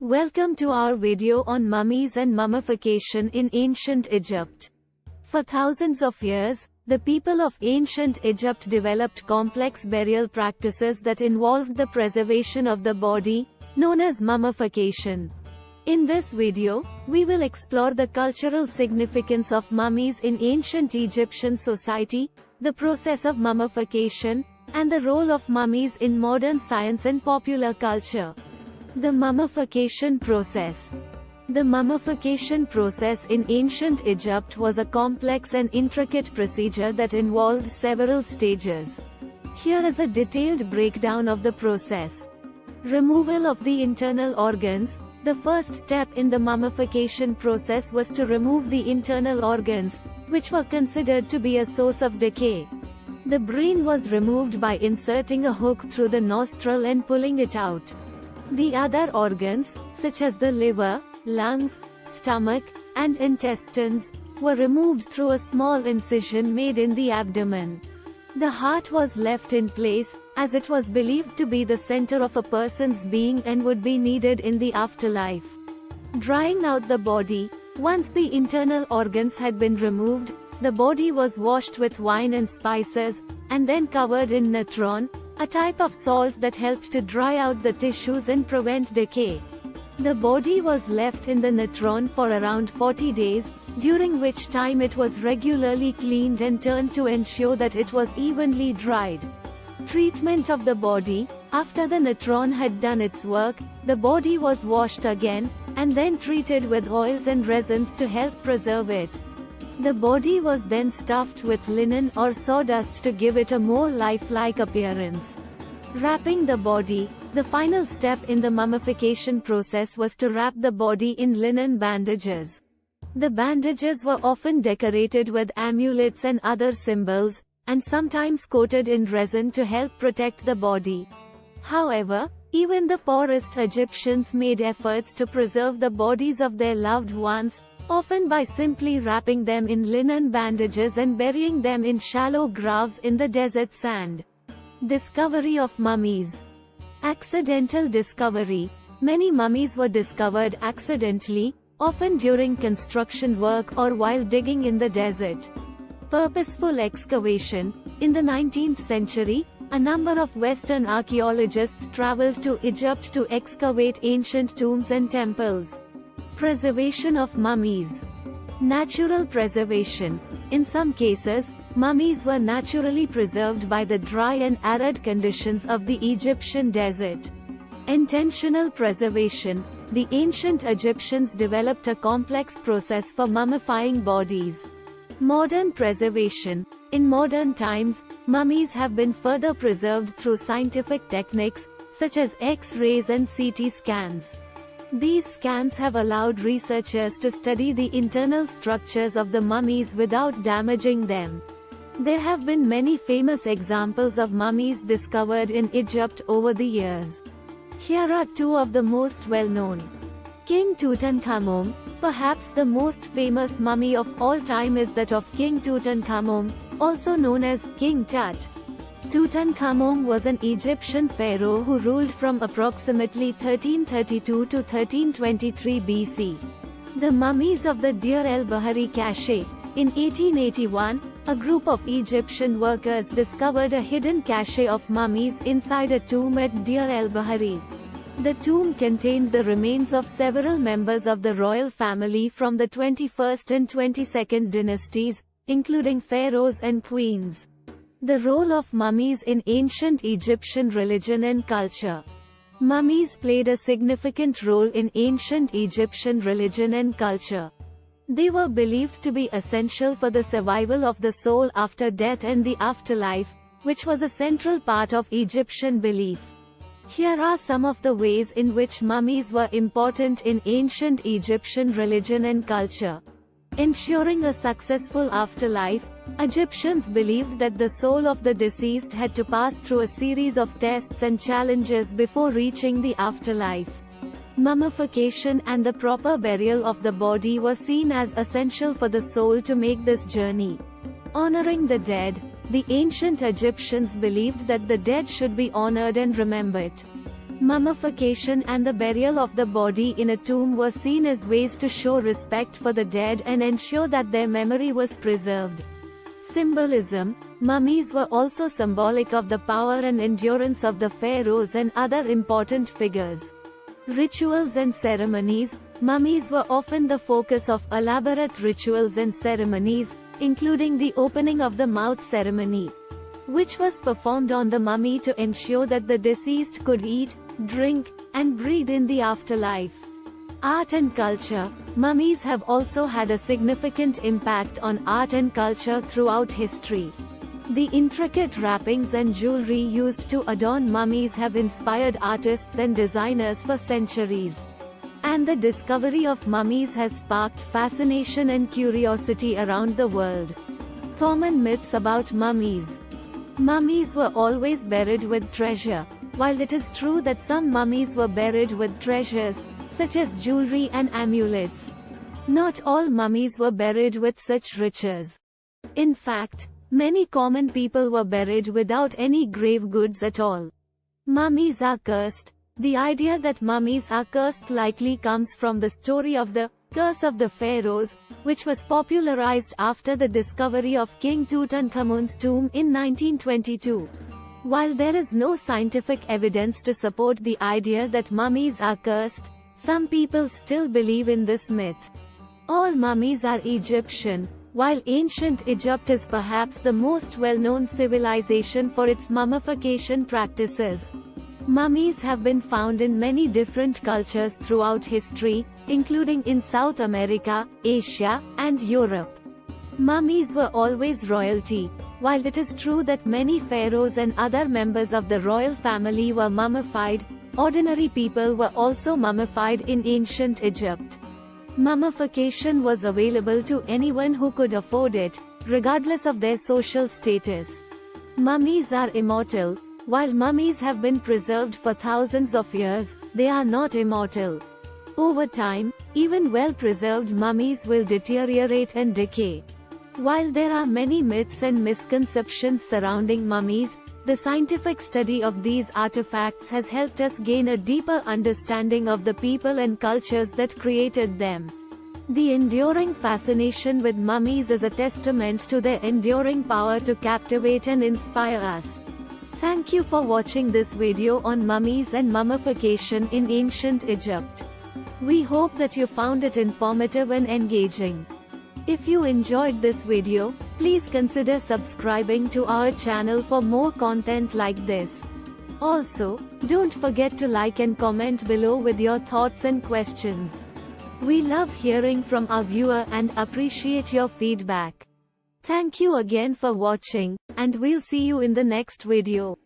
Welcome to our video on mummies and mummification in ancient Egypt. For thousands of years, the people of ancient Egypt developed complex burial practices that involved the preservation of the body, known as mummification. In this video, we will explore the cultural significance of mummies in ancient Egyptian society, the process of mummification, and the role of mummies in modern science and popular culture. The mummification process. The mummification process in ancient Egypt was a complex and intricate procedure that involved several stages. Here is a detailed breakdown of the process. Removal of the internal organs. The first step in the mummification process was to remove the internal organs, which were considered to be a source of decay. The brain was removed by inserting a hook through the nostril and pulling it out. The other organs, such as the liver, lungs, stomach, and intestines, were removed through a small incision made in the abdomen. The heart was left in place, as it was believed to be the center of a person's being and would be needed in the afterlife. Drying out the body. Once the internal organs had been removed, the body was washed with wine and spices, and then covered in natron, a type of salt that helped to dry out the tissues and prevent decay. The body was left in the natron for around 40 days, during which time it was regularly cleaned and turned to ensure that it was evenly dried. Treatment of the body. After the natron had done its work, the body was washed again, and then treated with oils and resins to help preserve it. The body was then stuffed with linen or sawdust to give it a more lifelike appearance. Wrapping the body. The final step in the mummification process was to wrap the body in linen bandages. The bandages were often decorated with amulets and other symbols, and sometimes coated in resin to help protect the body. However, even the poorest Egyptians made efforts to preserve the bodies of their loved ones, often by simply wrapping them in linen bandages and burying them in shallow graves in the desert sand. Discovery of mummies. Accidental discovery. Many mummies were discovered accidentally, often during construction work or while digging in the desert. Purposeful excavation. In the 19th century, a number of Western archaeologists traveled to Egypt to excavate ancient tombs and temples. Preservation of mummies. Natural preservation. In some cases, mummies were naturally preserved by the dry and arid conditions of the Egyptian desert. Intentional preservation. The ancient Egyptians developed a complex process for mummifying bodies. Modern preservation. In modern times, mummies have been further preserved through scientific techniques, such as X-rays and CT scans. These scans have allowed researchers to study the internal structures of the mummies without damaging them. There have been many famous examples of mummies discovered in Egypt over the years. Here are two of the most well-known. King Tutankhamun. Perhaps the most famous mummy of all time is that of King Tutankhamun, also known as King Tut. Tutankhamun was an Egyptian pharaoh who ruled from approximately 1332 to 1323 BC. The mummies of the Deir el-Bahri cache. In 1881, a group of Egyptian workers discovered a hidden cache of mummies inside a tomb at Deir el-Bahri. The tomb contained the remains of several members of the royal family from the 21st and 22nd dynasties, including pharaohs and queens. The role of mummies in ancient Egyptian religion and culture. Mummies played a significant role in ancient Egyptian religion and culture. They were believed to be essential for the survival of the soul after death and the afterlife, which was a central part of Egyptian belief. Here are some of the ways in which mummies were important in ancient Egyptian religion and culture. Ensuring a successful afterlife. Egyptians believed that the soul of the deceased had to pass through a series of tests and challenges before reaching the afterlife. Mummification and the proper burial of the body were seen as essential for the soul to make this journey. Honoring the dead. The ancient Egyptians believed that the dead should be honored and remembered. Mummification and the burial of the body in a tomb were seen as ways to show respect for the dead and ensure that their memory was preserved. Symbolism: mummies were also symbolic of the power and endurance of the pharaohs and other important figures. Rituals and ceremonies: mummies were often the focus of elaborate rituals and ceremonies, including the opening of the mouth ceremony, which was performed on the mummy to ensure that the deceased could eat, drink, and breathe in the afterlife. Art and culture: mummies have also had a significant impact on art and culture throughout history. The intricate wrappings and jewelry used to adorn mummies have inspired artists and designers for centuries. And the discovery of mummies has sparked fascination and curiosity around the world. Common myths about mummies: mummies were always buried with treasure. While it is true that some mummies were buried with treasures, such as jewelry and amulets, not all mummies were buried with such riches. In fact, many common people were buried without any grave goods at all. Mummies are cursed. The idea that mummies are cursed likely comes from the story of the curse of the pharaohs, which was popularized after the discovery of King Tutankhamun's tomb in 1922. While there is no scientific evidence to support the idea that mummies are cursed, some people still believe in this myth. All mummies are Egyptian. While ancient Egypt is perhaps the most well-known civilization for its mummification practices, mummies have been found in many different cultures throughout history, including in South America, Asia, and Europe. Mummies were always royalty. While it is true that many pharaohs and other members of the royal family were mummified, ordinary people were also mummified in ancient Egypt. Mummification was available to anyone who could afford it, regardless of their social status. Mummies are immortal. While mummies have been preserved for thousands of years, they are not immortal. Over time, even well-preserved mummies will deteriorate and decay. While there are many myths and misconceptions surrounding mummies, the scientific study of these artifacts has helped us gain a deeper understanding of the people and cultures that created them. The enduring fascination with mummies is a testament to their enduring power to captivate and inspire us. Thank you for watching this video on mummies and mummification in ancient Egypt. We hope that you found it informative and engaging. If you enjoyed this video, please consider subscribing to our channel for more content like this. Also, don't forget to like and comment below with your thoughts and questions. We love hearing from our viewer and appreciate your feedback. Thank you again for watching, and we'll see you in the next video.